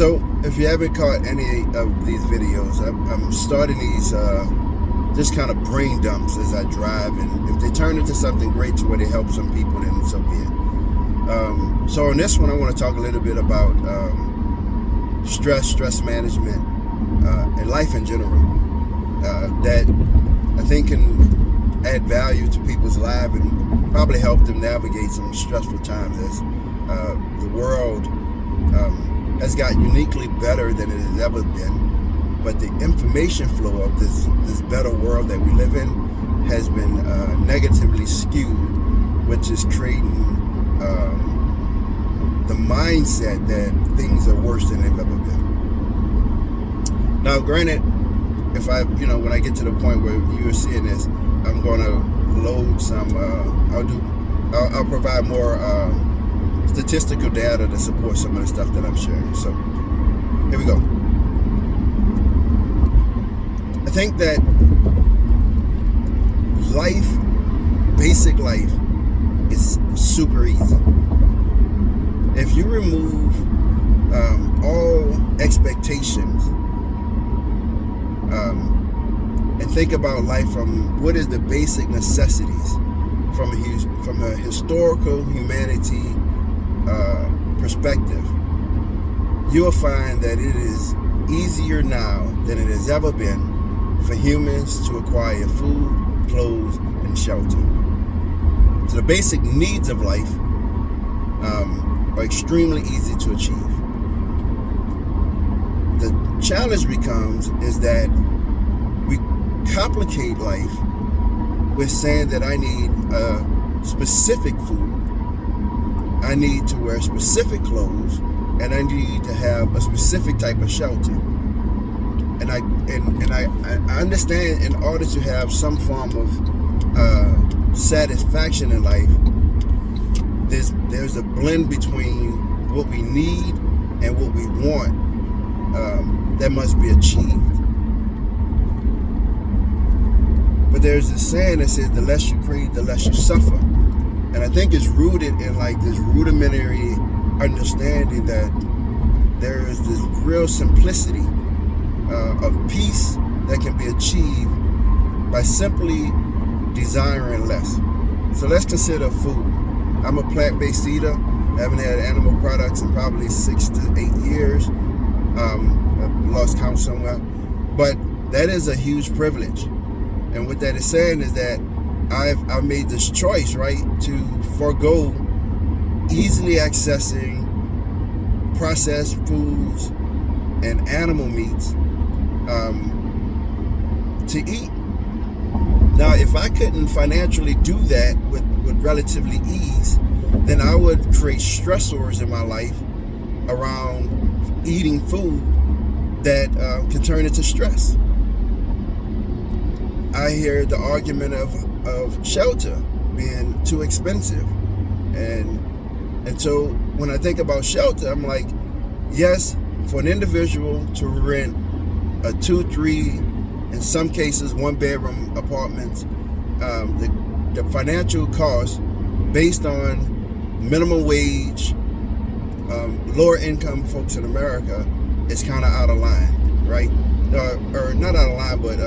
So if you haven't caught any of these videos, I'm starting these just kind of brain dumps as I drive, and if they turn into something great to where they help some people, then so be it. So on this one, I want to talk a little bit about stress management, and life in general, that I think can add value to people's lives and probably help them navigate some stressful times as the world has got uniquely better than it has ever been, but the information flow of this better world that we live in has been negatively skewed, which is creating the mindset that things are worse than they've ever been. Now, granted, if when I get to the point where you're seeing this, I'm going to load some. I'll provide more statistical data to support some of the stuff that I'm sharing. So here we go. I think that basic life is super easy. If you remove all expectations and think about life from what is the basic necessities from a historical humanity perspective, you'll find that it is easier now than it has ever been for humans to acquire food, clothes, and shelter. So the basic needs of life are extremely easy to achieve. The challenge becomes is that we complicate life with saying that I need a specific food, I need to wear specific clothes, and I need to have a specific type of shelter. And I understand in order to have some form of satisfaction in life, there's a blend between what we need and what we want that must be achieved. But there's this saying that says the less you crave, the less you suffer. And I think it's rooted in like this rudimentary understanding that there is this real simplicity of peace that can be achieved by simply desiring less. So let's consider food. I'm a plant-based eater. I haven't had animal products in probably 6 to 8 years. I've lost count somewhere. But that is a huge privilege. And what that is saying is that I've made this choice, right, to forego easily accessing processed foods and animal meats to eat. Now, if I couldn't financially do that with relatively ease, then I would create stressors in my life around eating food that can turn into stress. I hear the argument of shelter being too expensive, and so when I think about shelter, I'm like, yes, for an individual to rent a 2, 3, in some cases 1-bedroom apartments, the financial cost based on minimum wage, lower income folks in America is kind of out of line, right? Or not out of line, but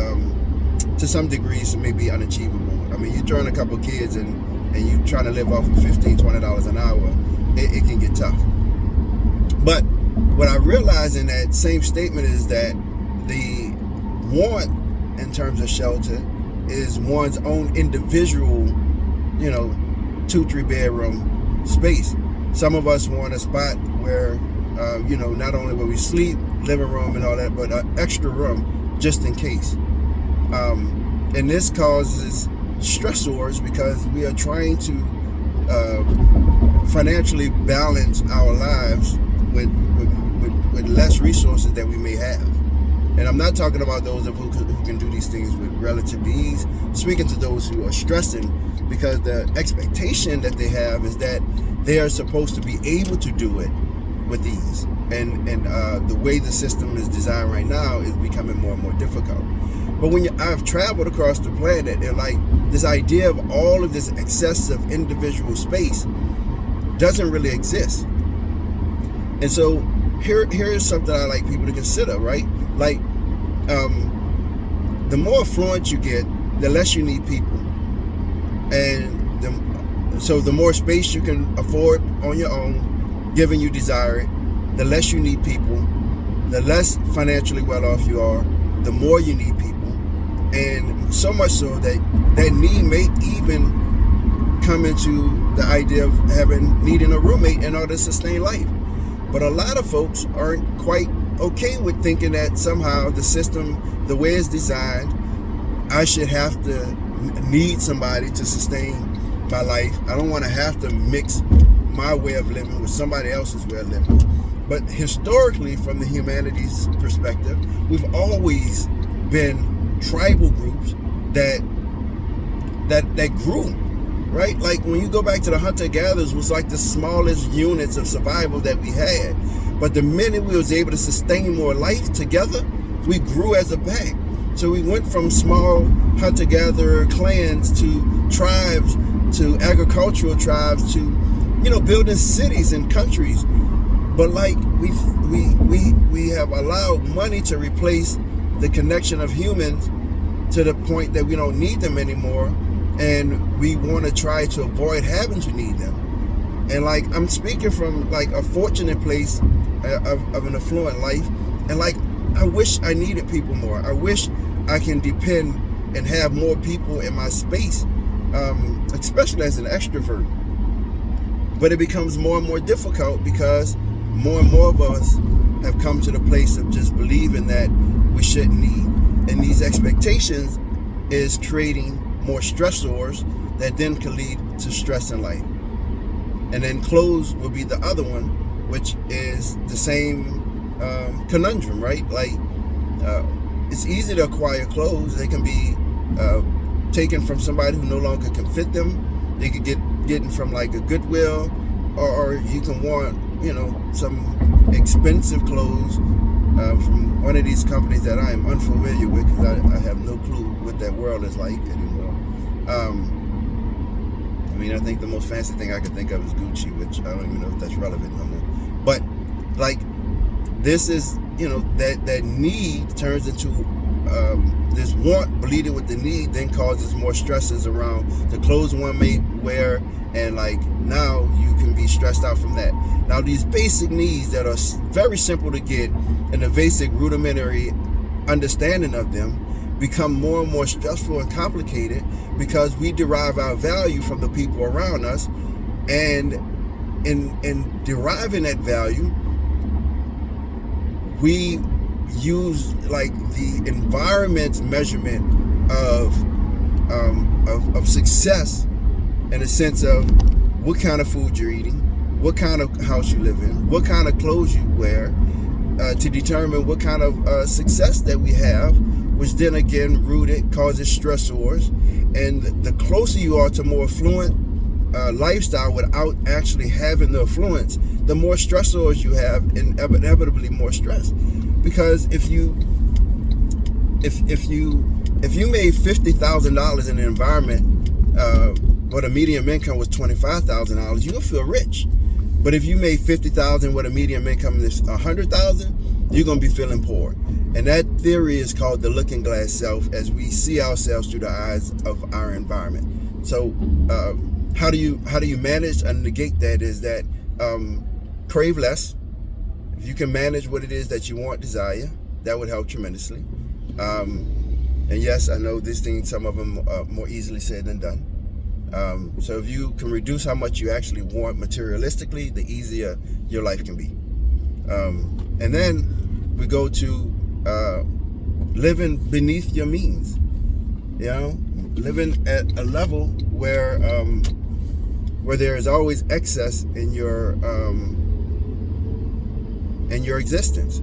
to some degrees, it may be unachievable. I mean, you join a couple kids and you trying to live off of $15, $20 an hour, it can get tough. But what I realize in that same statement is that the want in terms of shelter is one's own individual, 2, 3 bedroom space. Some of us want a spot where, not only where we sleep, living room and all that, but an extra room just in case. And this causes stressors because we are trying to financially balance our lives with less resources that we may have. And I'm not talking about those who can do these things with relative ease. I'm speaking to those who are stressing because the expectation that they have is that they are supposed to be able to do it with ease. And the way the system is designed right now is becoming more and more difficult. But when I've traveled across the planet, and like this idea of all of this excessive individual space doesn't really exist. And so here's something I like people to consider, right? Like, the more affluent you get, the less you need people, and so the more space you can afford on your own, given you desire it, the less you need people, the less financially well off you are, the more you need people, and so much so that that need may even come into the idea of needing a roommate in order to sustain life. But a lot of folks aren't quite okay with thinking that somehow the system, the way it's designed, I should have to need somebody to sustain my life. I don't want to have to mix my way of living with somebody else's way of living. But historically, from the humanities perspective, we've always been tribal groups that grew, right? Like when you go back to the hunter-gatherers, was like the smallest units of survival that we had. But the minute we was able to sustain more life together, we grew as a pack. So we went from small hunter-gatherer clans to tribes, to agricultural tribes, to, you know, building cities and countries. But like we have allowed money to replace the connection of humans to the point that we don't need them anymore, and we want to try to avoid having to need them. And like, I'm speaking from like a fortunate place of an affluent life, and like, I wish I needed people more. I wish I can depend and have more people in my space, especially as an extrovert. But it becomes more and more difficult because more and more of us have come to the place of just believing that we shouldn't need. And these expectations is creating more stressors that then can lead to stress in life. And then clothes will be the other one, which is the same conundrum, right? Like, it's easy to acquire clothes. They can be taken from somebody who no longer can fit them. They could get from like a Goodwill, or you can want, you know, some expensive clothes from one of these companies that I am unfamiliar with, because I have no clue what that world is like anymore. I mean, I think the most fancy thing I can think of is Gucci, which I don't even know if that's relevant no more. But like, this is, you know, that need turns into this want bleeding with the need, then causes more stresses around the clothes one may wear, and like now you can be stressed out from that. Now these basic needs that are very simple to get, and the basic rudimentary understanding of them, become more and more stressful and complicated because we derive our value from the people around us, and in deriving that value, we use like the environment's measurement of success, in a sense of what kind of food you're eating, what kind of house you live in, what kind of clothes you wear, to determine what kind of success that we have, which then again causes stressors. And the closer you are to more affluent lifestyle without actually having the affluence, the more stressors you have, and inevitably more stress. Because if you made $50,000 in an environment where the median income was $25,000, you'll feel rich. But if you made $50,000 where the median income is $100,000, you're gonna be feeling poor. And that theory is called the looking glass self, as we see ourselves through the eyes of our environment. So how do you manage and negate that? Is that crave less. If you can manage what it is that you want, desire, that would help tremendously. And yes, I know these things, some of them are more easily said than done. So if you can reduce how much you actually want materialistically, the easier your life can be. And then we go to living beneath your means. You know, living at a level where there is always excess in your existence.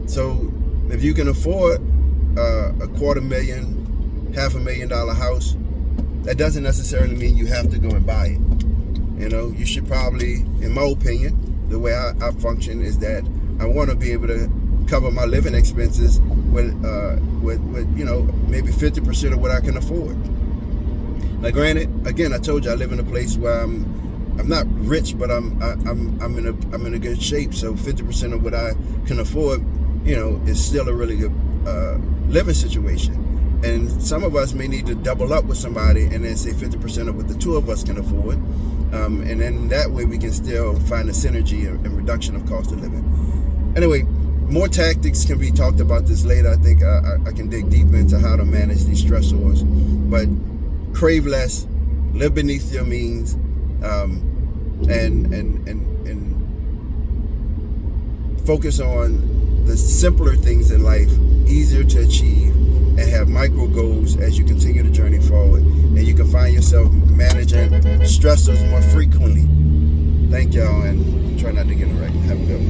So if you can afford a $250,000, $500,000 house, that doesn't necessarily mean you have to go and buy it. You know, you should probably, in my opinion, the way I function is that I want to be able to cover my living expenses with you know, maybe 50% of what I can afford. Now granted, again, I told you I live in a place where I'm I'm not rich, but I'm in a good shape. So 50% of what I can afford, is still a really good living situation. And some of us may need to double up with somebody and then say 50% of what the two of us can afford. And then that way we can still find a synergy and reduction of cost of living. Anyway, more tactics can be talked about this later. I think I can dig deep into how to manage these stressors. But crave less, live beneath your means, and focus on the simpler things in life, easier to achieve, and have micro goals as you continue the journey forward. And you can find yourself managing stressors more frequently. Thank y'all, and try not to get it right. Have a good one.